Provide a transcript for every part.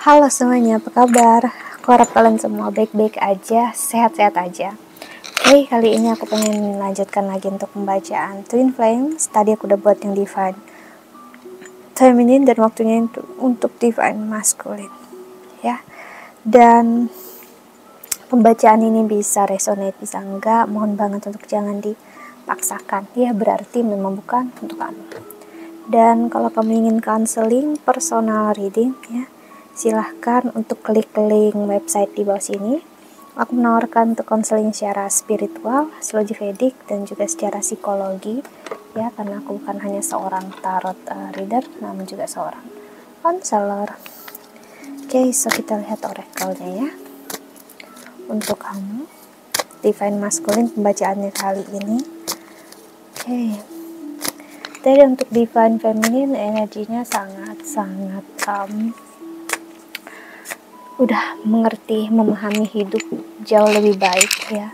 Halo semuanya, apa kabar? Aku harap kalian semua baik-baik aja, sehat-sehat aja. Oke, kali ini aku pengen lanjutkan lagi untuk pembacaan Twin Flames. Tadi aku udah buat yang Divine Feminine dan waktunya untuk Divine Masculine. Ya, dan pembacaan ini bisa resonate, bisa enggak, mohon banget untuk jangan dipaksakan. Ya, berarti memang bukan untuk kamu. Dan kalau kamu ingin counseling, personal reading, ya, silahkan untuk klik link website di bawah sini. Aku menawarkan untuk konseling secara spiritual, astrologi Vedic, dan juga secara psikologi, ya, karena aku bukan hanya seorang tarot reader, namun juga seorang konselor. Oke, so kita lihat oracle-nya ya. Untuk kamu, Divine Masculine pembacaannya kali ini. Oke. Jadi untuk Divine Feminine energinya sangat-sangat udah mengerti, memahami hidup jauh lebih baik ya.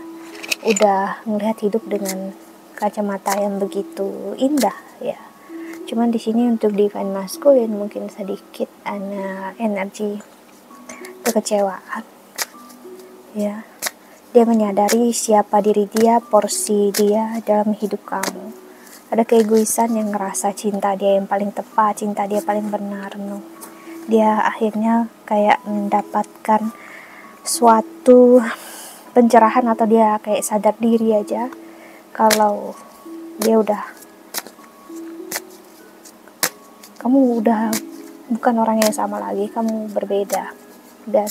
Udah melihat hidup dengan kacamata yang begitu indah ya. Cuman di sini untuk Divine Masculine mungkin sedikit ada energi kekecewaan. Ya. Dia menyadari siapa diri dia, porsi dia dalam hidup kamu. Ada keegoisan yang ngerasa cinta dia yang paling tepat, cinta dia paling benar. No. Dia akhirnya kayak mendapatkan suatu pencerahan atau dia kayak sadar diri aja kalau dia kamu udah bukan orang yang sama lagi, kamu berbeda, dan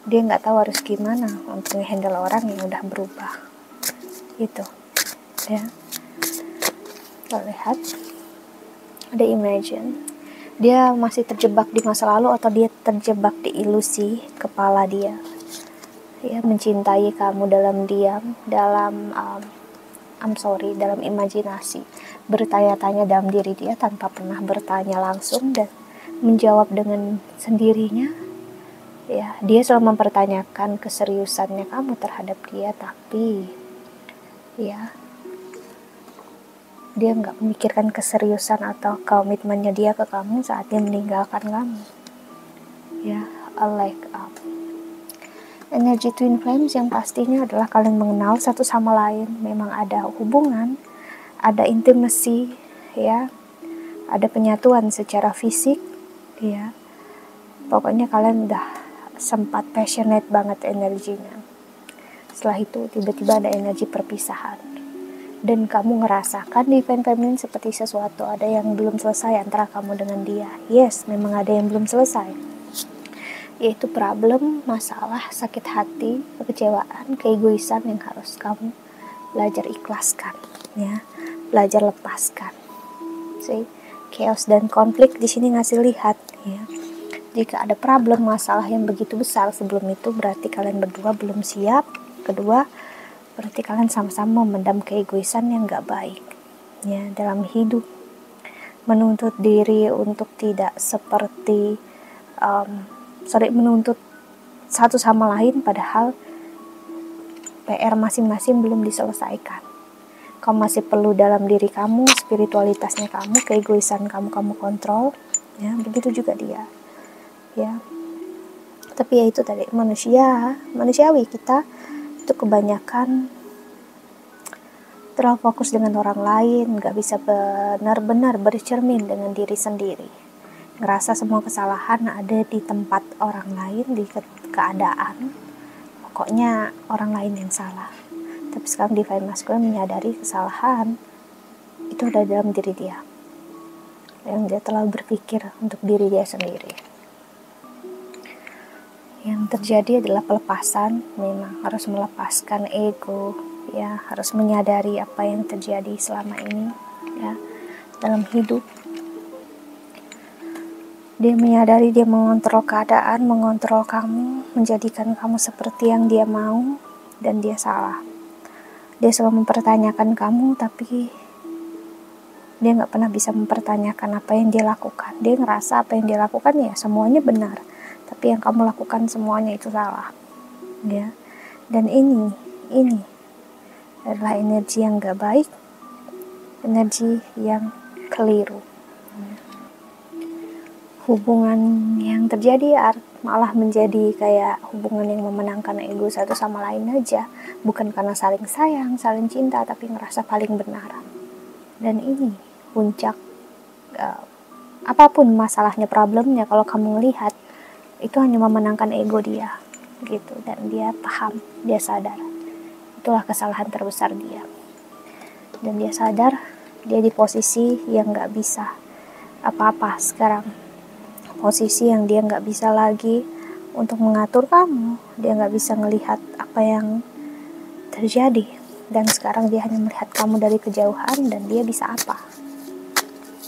dia nggak tahu harus gimana untuk handle orang yang udah berubah gitu ya. Kita lihat ada imagine dia masih terjebak di masa lalu atau dia terjebak di ilusi kepala dia ya, mencintai kamu dalam diam, dalam dalam imajinasi, bertanya-tanya dalam diri dia tanpa pernah bertanya langsung dan menjawab dengan sendirinya ya. Dia selalu mempertanyakan keseriusannya kamu terhadap dia, tapi ya dia nggak memikirkan keseriusan atau komitmennya dia ke kamu saat dia meninggalkan kamu ya. Energi Twin Flames yang pastinya adalah kalian mengenal satu sama lain, memang ada hubungan, ada intimacy ya, ada penyatuan secara fisik ya. Pokoknya kalian udah sempat passionate banget energinya. Setelah itu tiba-tiba ada energi perpisahan dan kamu ngerasakan Divine Feminine seperti sesuatu ada yang belum selesai antara kamu dengan dia. Yes, memang ada yang belum selesai, yaitu problem, masalah, sakit hati, kekecewaan, keegoisan yang harus kamu belajar ikhlaskan ya, belajar lepaskan. See, chaos dan konflik di sini ngasih lihat ya. Jika ada problem, masalah yang begitu besar sebelum itu, berarti kalian berdua belum siap. Kedua, berarti kalian sama-sama memendam keegoisan yang gak baik ya dalam hidup, menuntut diri untuk tidak seperti menuntut satu sama lain, padahal PR masing-masing belum diselesaikan. Kamu masih perlu dalam diri kamu, spiritualitasnya kamu, keegoisan kamu kontrol ya. Begitu juga dia ya. Tapi ya itu tadi, manusiawi kita itu kebanyakan terlalu fokus dengan orang lain, gak bisa benar-benar bercermin dengan diri sendiri, ngerasa semua kesalahan ada di tempat orang lain, di keadaan, pokoknya orang lain yang salah. Tapi sekarang Divine Masculine menyadari kesalahan itu ada dalam diri dia, yang dia terlalu berpikir untuk diri dia sendiri. Yang terjadi adalah pelepasan, memang harus melepaskan ego ya, harus menyadari apa yang terjadi selama ini ya dalam hidup. Dia menyadari dia mengontrol keadaan, mengontrol kamu, menjadikan kamu seperti yang dia mau, dan dia salah. Dia selalu mempertanyakan kamu, tapi dia gak pernah bisa mempertanyakan apa yang dia lakukan. Dia ngerasa apa yang dia lakukan ya semuanya benar, tapi yang kamu lakukan semuanya itu salah ya. Dan ini adalah energi yang gak baik, energi yang keliru. hubungan yang terjadi malah menjadi kayak hubungan yang memenangkan ego satu sama lain aja, bukan karena saling sayang, saling cinta, tapi ngerasa paling benar. Dan ini puncak apapun masalahnya, problemnya, kalau kamu melihat itu hanya memenangkan ego dia gitu, dan dia paham, dia sadar itulah kesalahan terbesar dia, dan dia sadar dia di posisi yang gak bisa apa-apa sekarang, posisi yang dia gak bisa lagi untuk mengatur kamu, dia gak bisa melihat apa yang terjadi, dan sekarang dia hanya melihat kamu dari kejauhan, dan dia bisa apa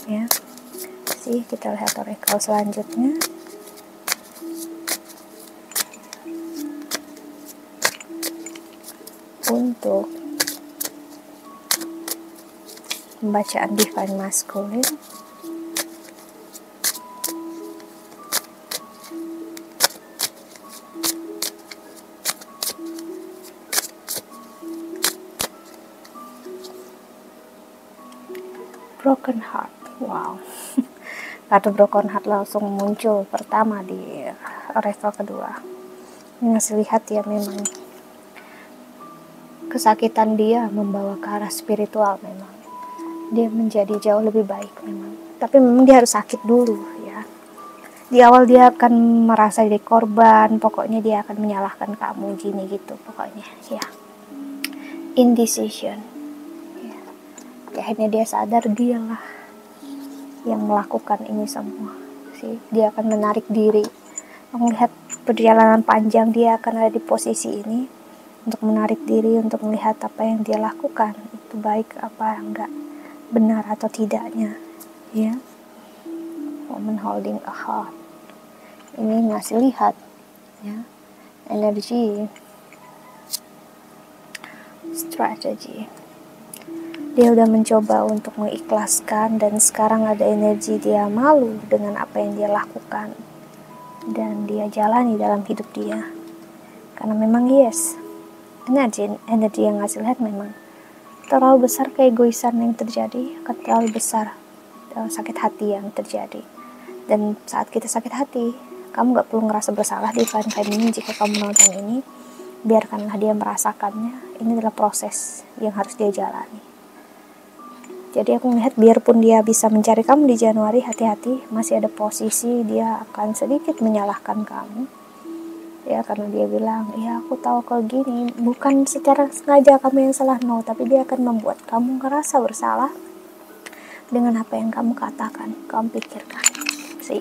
ya sih. Kita lihat oracle selanjutnya. Untuk pembacaan Divine Masculine, Broken Heart. Wow. Kartu Broken Heart langsung muncul pertama di oracle kedua. Ini ngasih lihat ya, memang kesakitan dia membawa ke arah spiritual, memang dia menjadi jauh lebih baik memang, tapi memang dia harus sakit dulu ya. Di awal dia akan merasa jadi korban, pokoknya dia akan menyalahkan kamu gini gitu pokoknya ya, indecision ya. Akhirnya dia sadar dialah yang melakukan ini semua sih. Dia akan menarik diri, melihat perjalanan panjang dia akan ada di posisi ini, untuk menarik diri, untuk melihat apa yang dia lakukan itu baik apa enggak, benar atau tidaknya ya. Woman holding a heart ini ngasih lihat ya, energi strategi. Dia udah mencoba untuk mengikhlaskan, dan sekarang ada energi dia malu dengan apa yang dia lakukan, dan dia jalani dalam hidup dia, karena memang yes, energi yang ngasih lihat memang terlalu besar keegoisan yang terjadi, akan terlalu besar sakit hati yang terjadi. Dan saat kita sakit hati, kamu gak perlu ngerasa bersalah di Divine Feminine. Jika kamu nonton ini, biarkanlah dia merasakannya. Ini adalah proses yang harus dia jalani. Jadi aku melihat biarpun dia bisa mencari kamu di Januari, hati-hati, masih ada posisi dia akan sedikit menyalahkan kamu ya, karena dia bilang, ya aku tahu kok gini, bukan secara sengaja kamu yang salah, no, tapi dia akan membuat kamu ngerasa bersalah dengan apa yang kamu katakan, kamu pikirkan sih.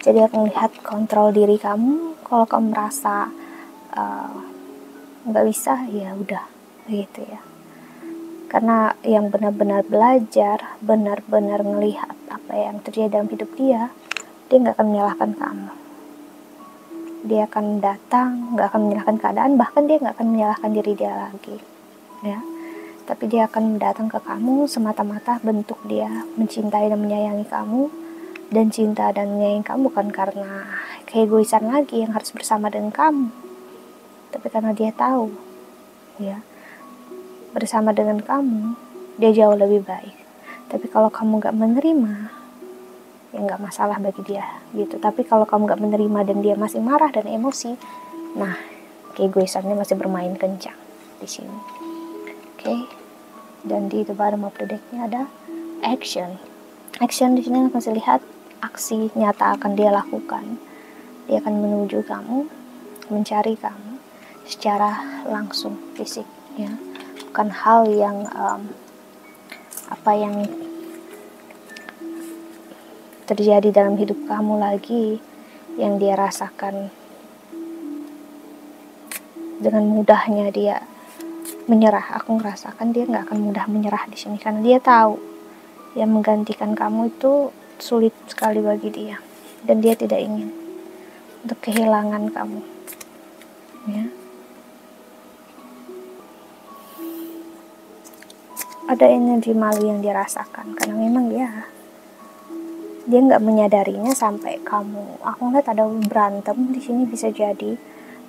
Jadi aku melihat kontrol diri kamu. Kalau kamu merasa nggak bisa, ya udah gitu ya, karena yang benar-benar belajar, benar-benar melihat apa yang terjadi dalam hidup dia nggak akan menyalahkan kamu. Dia akan datang, nggak akan menyalahkan keadaan, bahkan dia nggak akan menyalahkan diri dia lagi ya. Tapi dia akan datang ke kamu semata-mata bentuk dia mencintai dan menyayangi kamu, dan cinta dan menyayangi kamu bukan karena keegoisan lagi yang harus bersama dengan kamu, tapi karena dia tahu ya, bersama dengan kamu dia jauh lebih baik. Tapi kalau kamu gak menerima, ya gak masalah bagi dia gitu. Tapi kalau kamu gak menerima dan dia masih marah dan emosi, nah keegoisannya masih bermain kencang di sini. Oke. Dan di the bottom of the decknya ada action. Action di sini akan lihat aksi nyata akan dia lakukan. Dia akan menuju kamu, mencari kamu secara langsung fisik ya. Bukan hal yang apa yang terjadi dalam hidup kamu lagi yang dia rasakan dengan mudahnya dia menyerah. Aku merasakan dia nggak akan mudah menyerah di sini, karena dia tahu yang menggantikan kamu itu sulit sekali bagi dia, dan dia tidak ingin untuk kehilangan kamu ya. Ada energi malu yang dia rasakan, karena memang dia nggak menyadarinya sampai kamu. Aku ngeliat ada berantem di sini, bisa jadi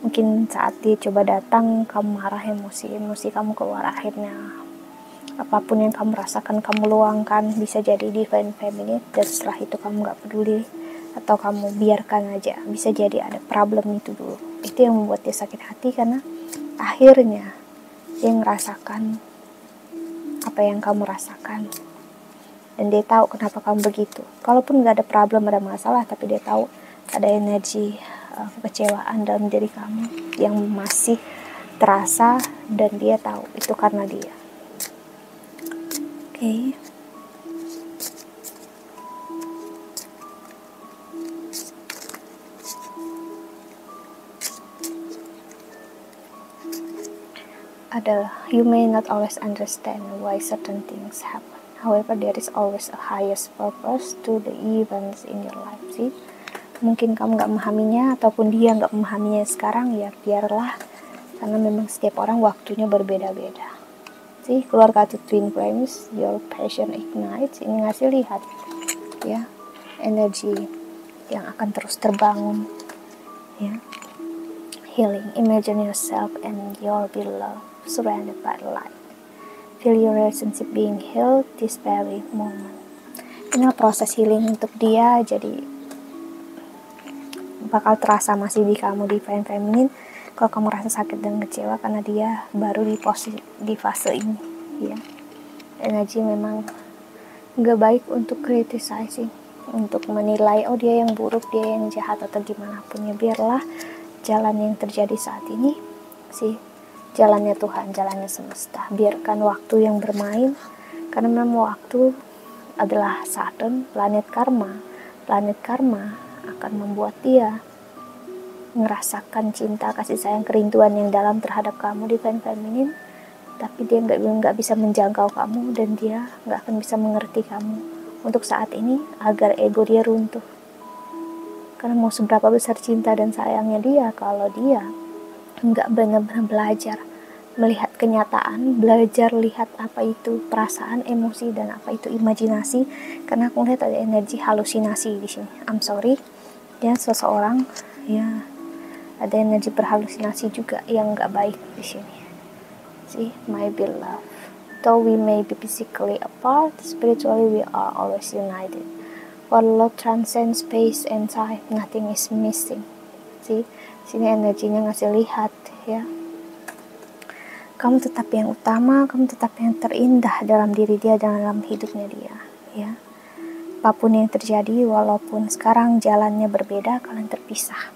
mungkin saat dia coba datang kamu marah, emosi kamu keluar, akhirnya apapun yang kamu rasakan kamu luangkan, bisa jadi Divine Feminine, dan setelah itu kamu nggak peduli atau kamu biarkan aja, bisa jadi ada problem itu dulu. Itu yang membuat dia sakit hati, karena akhirnya dia ngerasakan apa yang kamu rasakan, dan dia tahu kenapa kamu begitu. Kalaupun gak ada problem, ada masalah, tapi dia tahu ada energi kekecewaan dalam diri kamu yang masih terasa, dan dia tahu itu karena dia. Oke. Adalah, you may not always understand why certain things happen. However, there is always a highest purpose to the events in your life. Sih, mungkin kamu gak memahaminya, ataupun dia gak memahaminya sekarang, ya biarlah, karena memang setiap orang waktunya berbeda-beda. Sih, keluar kartu Twin Flames, your passion ignites. Ini ngasih lihat ya, energi yang akan terus terbangun ya. Healing, imagine yourself and your beloved surrounded by light. Feel your relationship being healed this very moment. Ini proses healing untuk dia, jadi bakal terasa masih di kamu, Divine Feminine. Kalau kamu rasa sakit dan kecewa karena dia baru di fase ini ya. Energi memang gak baik untuk criticizing, untuk menilai oh dia yang buruk, dia yang jahat atau gimana pun ya. Biarlah jalan yang terjadi saat ini sih, jalannya Tuhan, jalannya semesta. Biarkan waktu yang bermain, karena memang waktu adalah Saturn, planet karma. Planet karma akan membuat dia ngerasakan cinta, kasih sayang, kerinduan yang dalam terhadap kamu, Divine Feminine. Tapi dia nggak bisa menjangkau kamu, dan dia nggak akan bisa mengerti kamu untuk saat ini, agar ego dia runtuh. Karena mau seberapa besar cinta dan sayangnya dia, kalau dia nggak benar-benar belajar melihat kenyataan, belajar lihat apa itu perasaan, emosi, dan apa itu imajinasi. Karena aku lihat ada energi halusinasi di sini. I'm sorry, ya, seseorang ya ada energi berhalusinasi juga yang nggak baik di sini. See, my beloved, though we may be physically apart, spiritually we are always united. For love transcends space and time, nothing is missing. See, sini energinya ngasih lihat ya. Kamu tetap yang utama, kamu tetap yang terindah dalam diri dia, dalam hidupnya dia ya. Apapun yang terjadi, walaupun sekarang jalannya berbeda, kalian terpisah,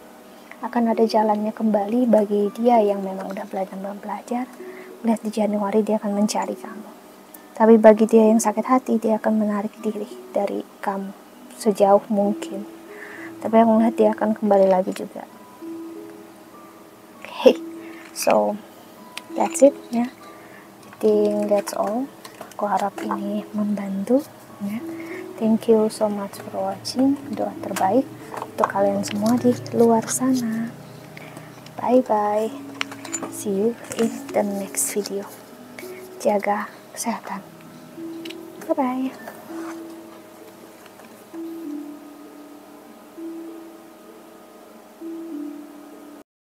akan ada jalannya kembali bagi dia yang memang udah belajar. Lihat di Januari dia akan mencari kamu. Tapi bagi dia yang sakit hati, dia akan menarik diri dari kamu sejauh mungkin. Tapi aku melihat dia akan kembali lagi juga. Okay, so that's it ya. I think that's all. Aku harap ini membantu ya. Thank you so much for watching. Doa terbaik untuk kalian semua di luar sana. Bye bye. See you in the next video. Jaga kesehatan. Bye bye.